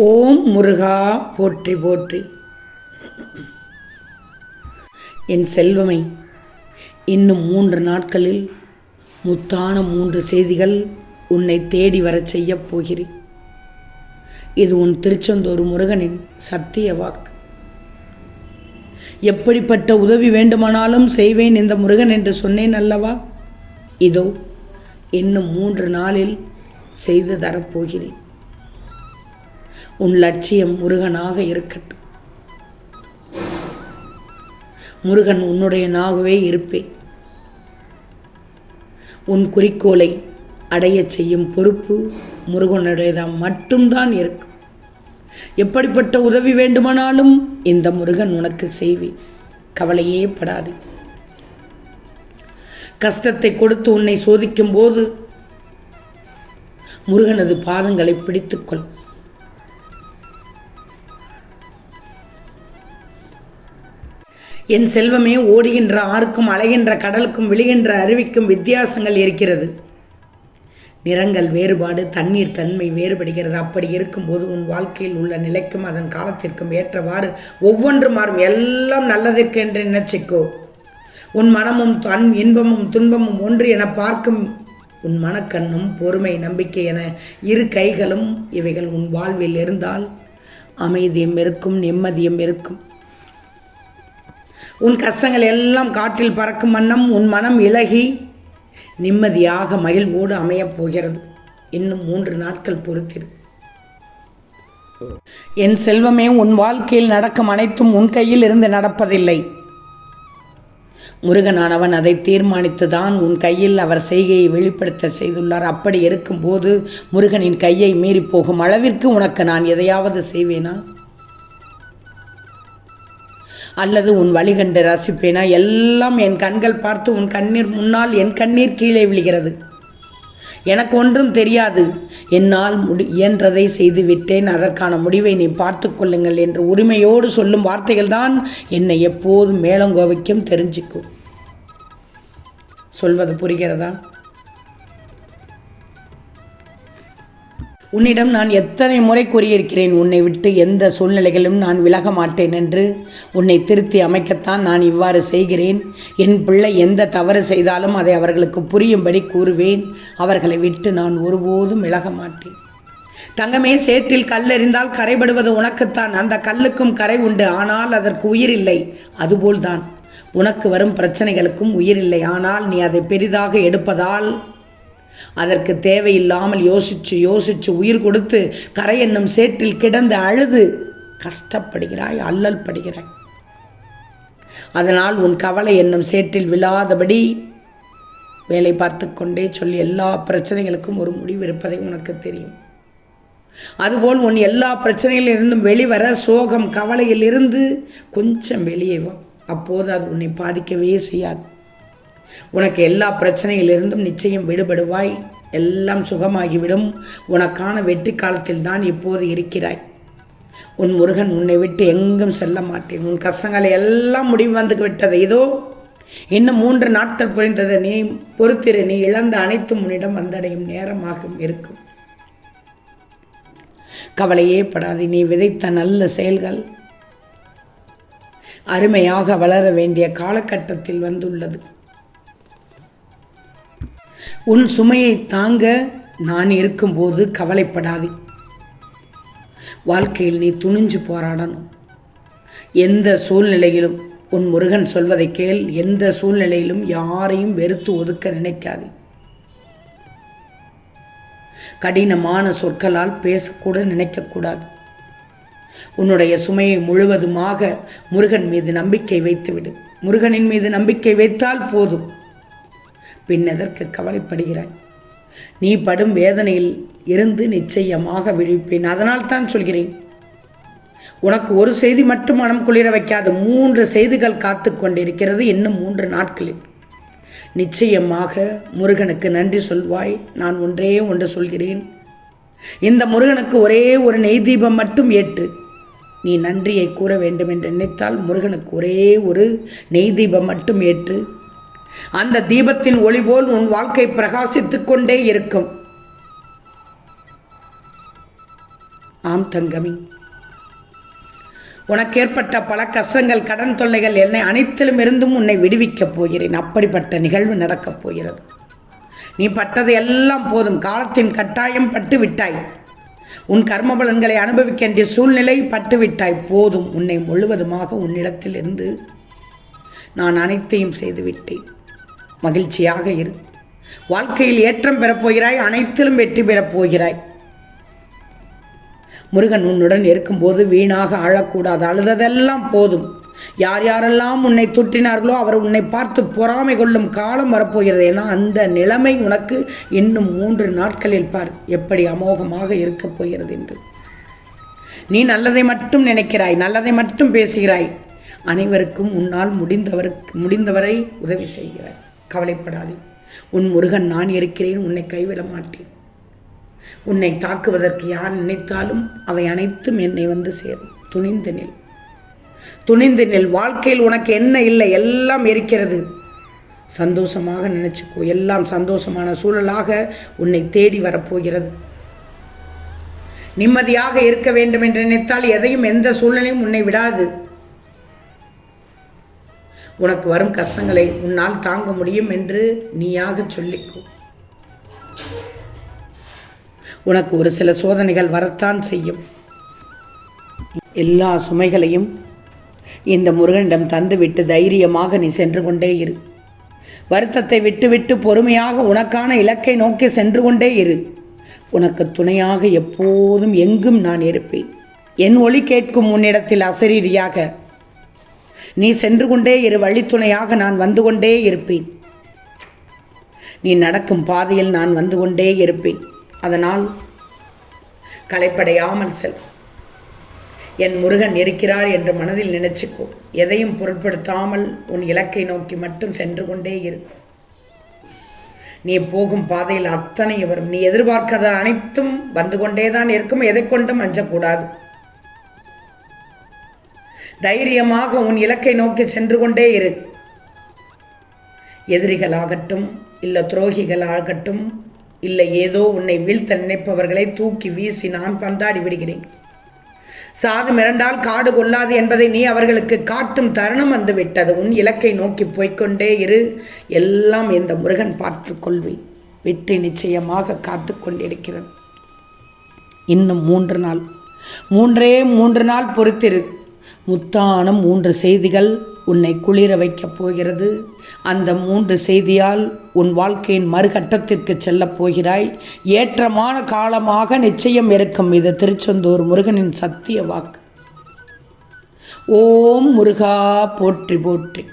ஓம் முருகா போற்றி போற்றி. என் செல்வமை, இன்னும் 3 நாட்களில் முத்தான 3 செய்திகள் உன்னை தேடி வரச் செய்யப் போகிறேன். இது உன் திருச்செந்தூர் முருகனின் சத்திய வாக்கு. எப்படிப்பட்ட உதவி வேண்டுமானாலும் செய்வேன் இந்த முருகன் என்று சொன்னேன் அல்லவா? இதோ இன்னும் 3 நாளில் செய்து தரப்போகிறேன். உன் லட்சியம் முருகனாக இருக்கட்டும். முருகன் உன்னுடையனாகவே இருப்பேன். உன் குறிக்கோளை அடையச் செய்யும் பொறுப்பு முருகனுடையதான் மட்டும்தான் இருக்கும். எப்படிப்பட்ட உதவி வேண்டுமானாலும் இந்த முருகன் உனக்கு செய்வேன். கவலையே படாது. கஷ்டத்தை கொடுத்து உன்னை சோதிக்கும் போது முருகனது பாதங்களை பிடித்துக்கொள். என் செல்வமே, ஓடுகின்ற ஆறுக்கும் அலைகின்ற கடலுக்கும் விழுகின்ற அருவிக்கும் வித்தியாசங்கள் இருக்கிறது. நிறங்கள் வேறுபாடு, தண்ணீர் தன்மை வேறுபடுகிறது. அப்படி இருக்கும்போது உன் வாழ்க்கையில் உள்ள நிலைக்கும் அதன் காலத்திற்கும் ஏற்றவாறு ஒவ்வொன்று மாறும். எல்லாம் நல்லதற்கு என்று நினைச்சிக்கோ. உன் மனமும் இன்பமும் துன்பமும் ஒன்று என பார்க்கும் உன் மனக்கண்ணும் பொறுமை நம்பிக்கை என 2 கைகளும் இவைகள் உன் வாழ்வில் இருந்தால் அமைதியும் இருக்கும், நிம்மதியும் இருக்கும். உன் கஷ்டங்கள் எல்லாம் காற்றில் பறக்கும் வண்ணம் உன் மனம் இலகி நிம்மதியாக மகிழ்வோடு அமையப் போகிறது. இன்னும் 3 நாட்கள் பொறுத்திரு. என் செல்வமே, உன் வாழ்க்கையில் நடக்கும் அனைத்தும் உன் கையில் இருந்து நடப்பதில்லை. முருகனானவன் அதை தீர்மானித்துதான் உன் கையில் அவர் செய்கையை வெளிப்படுத்த செய்துள்ளார். அப்படி இருக்கும்போது முருகனின் கையை மீறி போகும் அளவிற்கு உனக்கு நான் எதையாவது செய்வேனா? அல்லது உன் வழி கண்டு ரசிப்பேனா? எல்லாம் என் கண்கள் பார்த்து உன் கண்ணீர் முன்னால் என் கண்ணீர் கீழே விழுகிறது. எனக்கு ஒன்றும் தெரியாது. என்னால் இயன்றதை செய்து விட்டேன். அதற்கான முடிவை நீ பார்த்து கொள்ளுங்கள் என்று உரிமையோடு சொல்லும் வார்த்தைகள் தான் என்னை எப்போதும் மேலங்கோவைக்கும். தெரிஞ்சுக்கும். சொல்வது புரிகிறதா? உன்னிடம் நான் எத்தனை முறை கூறியிருக்கிறேன், உன்னை விட்டு எந்த சூழ்நிலைகளிலும் நான் விலக மாட்டேன் என்று. உன்னை திருத்தி அமைக்கத்தான் நான் இவ்வாறு செய்கிறேன். என் பிள்ளை எந்த தவறு செய்தாலும் அதை அவர்களுக்கு புரியும்படி கூறுவேன். அவர்களை விட்டு நான் ஒருபோதும் விலக மாட்டேன். தங்கமே, சேற்றில் கல்லெறிந்தால் கரைபடுவது உனக்குத்தான். அந்த கல்லுக்கும் கரை உண்டு, ஆனால் அதற்கு உயிர் இல்லை. அதுபோல்தான் உனக்கு வரும் பிரச்சனைகளுக்கும் உயிர் இல்லை. ஆனால் நீ அதை பெரிதாக எடுப்பதால் அதற்கு தேவையில்லாமல் யோசிச்சு உயிர் கொடுத்து கரை என்னும் சேற்றில் கிடந்து அழுது கஷ்டப்படுகிறாய், அல்லல் படுகிறாய். அதனால் உன் கவலை என்னும் சேற்றில் விழாதபடி வேலை பார்த்து கொண்டே சொல்லி எல்லா பிரச்சனைகளுக்கும் ஒரு முடிவு இருப்பதை உனக்கு தெரியும். அதுபோல் உன் எல்லா பிரச்சனைகளிலிருந்தும் வெளிவர சோகம் கவலையில் இருந்து கொஞ்சம் வெளியே வா. அப்போது அது உன்னை பாதிக்கவே செய்யாது. உனக்கு எல்லா பிரச்சனையிலிருந்தும் நிச்சயம் விடுபடுவாய். எல்லாம் சுகமாகிவிடும். உனக்கான வெற்றி காலத்தில் தான் இப்போது இருக்கிறாய். உன் முருகன் உன்னை விட்டு எங்கும் செல்ல மாட்டேன். உன் கஷ்டங்களை எல்லாம் முடிவு வந்து விட்டது. இதோ இன்னும் 3 நாட்கள் புரிந்தது. நீ பொறுத்திரு. நீ இழந்த அனைத்தும் உன்னிடம் வந்தடையும் நேரமாக இருக்கும். கவலையே படாது. நீ விதைத்த நல்ல செயல்கள் அருமையாக வளர வேண்டிய காலகட்டத்தில் வந்துள்ளது. உன் சுமையை தாங்க நான் இருக்கும்போது கவலைப்படாதே. வாழ்க்கையில் நீ துணிஞ்சு போராடணும். எந்த சூழ்நிலையிலும் உன் முருகன் சொல்வதை கேள். எந்த சூழ்நிலையிலும் யாரையும் வெறுத்து ஒதுக்க நினைக்காதே. கடினமான சொற்களால் பேசக்கூட நினைக்கக்கூடாது. உன்னுடைய சுமையை முழுவதுமாக முருகன் மீது நம்பிக்கை வைத்துவிடு. முருகனின் மீது நம்பிக்கை வைத்தால் போதும். பின் எதற்கு கவலைப்படுகிறாய்? நீ படும் வேதனையில் இருந்து நிச்சயமாக விடுவிப்பேன். அதனால் தான் சொல்கிறேன், உனக்கு ஒரு செய்தி மட்டும் மனம் குளிர வைக்காது. 3 செய்திகள் காத்து கொண்டிருக்கிறது. இன்னும் 3 நாட்களில் நிச்சயமாக முருகனுக்கு நன்றி சொல்வாய். நான் ஒன்றே ஒன்று சொல்கிறேன். இந்த முருகனுக்கு ஒரே ஒரு நெய் தீபம் மட்டும் ஏற்று நீ நன்றியை கூற வேண்டும் என்று நினைத்தால் முருகனுக்கு ஒரே ஒரு நெய் தீபம் மட்டும் ஏற்று அந்த தீபத்தின் ஒளி போல் உன் வாழ்க்கை பிரகாசித்துக் கொண்டே இருக்கும். ஆம் தங்கமி, உனக்கு ஏற்பட்ட பல கஷ்டங்கள், கடன் தொல்லைகள் என்னை அனைத்திலும் இருந்தும் உன்னை விடுவிக்கப் போகிறேன். அப்படிப்பட்ட நிகழ்வு நடக்கப் போகிறது. நீ பட்டது எல்லாம் போதும். காலத்தின் கட்டாயம் பட்டு விட்டாய். உன் கர்மபலன்களை அனுபவிக்க வேண்டிய சூழ்நிலை பட்டுவிட்டாய். போதும். உன்னை முழுவதுமாக உன்னிடத்தில் இருந்து நான் அனைத்தையும் செய்துவிட்டேன். மகிழ்ச்சியாக இரு. வாழ்க்கையில் ஏற்றம் பெறப்போகிறாய். அனைத்திலும் வெற்றி பெறப் போகிறாய். முருகன் உன்னுடன் இருக்கும்போது வீணாக அழக்கூடாது. அழுததெல்லாம் போதும். யார் யாரெல்லாம் உன்னை துட்டினார்களோ அவர் உன்னை பார்த்து பொறாமை கொள்ளும் காலம் வரப்போகிறது. ஏன்னா அந்த நிலைமை உனக்கு இன்னும் 3 நாட்களில் பார் எப்படி அமோகமாக இருக்கப் போகிறது என்று. நீ நல்லதை மட்டும் நினைக்கிறாய், நல்லதை மட்டும் பேசுகிறாய். அனைவருக்கும் உன்னால் முடிந்தவரை உதவி செய்கிறாய். கவலைப்படாதே. உன் முருகன் நான் இருக்கிறேன். உன்னை கைவிட மாட்டேன். உன்னை தாக்குவதற்கு யார் நினைத்தாலும் அவை அனைத்தும் என்னை வந்து சேரும். துணிந்து நில், துணிந்து நில். வாழ்க்கையில் உனக்கு என்ன இல்லை, எல்லாம் இருக்கிறது. சந்தோஷமாக நினைச்சுக்கோ. எல்லாம் சந்தோஷமான சூழலாக உன்னை தேடி வரப்போகிறது. நிம்மதியாக இருக்க வேண்டும் என்று நினைத்தால் எதையும் எந்த சூழ்நிலையும் உன்னை விடாது. உனக்கு வரும் கஷ்டங்களை உன்னால் தாங்க முடியும் என்று நீயாக சொல்லிக்கோ. உனக்கு ஒரு சில சோதனைகள் வரத்தான் செய்யும். எல்லா சுமைகளையும் இந்த முருகனிடம் தந்துவிட்டு தைரியமாக நீ சென்று கொண்டே இரு. வருத்தத்தை விட்டுவிட்டு பொறுமையாக உனக்கான இலக்கை நோக்கி சென்று கொண்டே இரு. உனக்கு துணையாக எப்போதும் எங்கும் நான் இருப்பேன். என் ஒலி கேட்கும் உன்னிடத்தில் அசரீரியாக நீ சென்று கொண்டே இரு. வழித்துணையாக நான் வந்து கொண்டே இருப்பேன். நீ நடக்கும் பாதையில் நான் வந்து கொண்டே இருப்பேன். அதனால் களைப்படையாமல் செல். என் முருகன் இருக்கிறார் என்று மனதில் நினைச்சுக்கோ. எதையும் பொருட்படுத்தாமல் உன் இலக்கை நோக்கி மட்டும் சென்று கொண்டே இரு. நீ போகும் பாதையில் அத்தனை வரும். நீ எதிர்பார்க்காத அனைத்தும் வந்து கொண்டேதான் இருக்கும். எதை கொண்டும் அஞ்சக்கூடாது. தைரியமாக உன் இலக்கை நோக்கி சென்று கொண்டே இரு. எதிரிகளாகட்டும், இல்லை துரோகிகளாகட்டும், இல்லை ஏதோ உன்னை வீழ்த்த நினைப்பவர்களை தூக்கி வீசி நான் பந்தாடி விடுகிறேன். சாது மிரண்டால் காடு கொள்ளாது என்பதை நீ அவர்களுக்கு காட்டும் தருணம் வந்து விட்டது. உன் இலக்கை நோக்கி போய்கொண்டே இரு. எல்லாம் இந்த முருகன் பார்த்து கொள்வேன். வெற்றி நிச்சயமாக காத்து கொண்டிருக்கிறது. இன்னும் 3 நாள், 3 நாள் பொறுத்திரு. முத்தான 3 செய்திகள் உன்னை குளிர வைக்கப் போகிறது. அந்த 3 செய்தியால் உன் வாழ்க்கையின் மறுகட்டத்திற்கு செல்லப் போகிறாய். ஏற்றமான காலமாக நிச்சயம் இருக்கும். இது திருச்செந்தூர் முருகனின் சத்திய வாக்கு. ஓம் முருகா போற்றி போற்றி.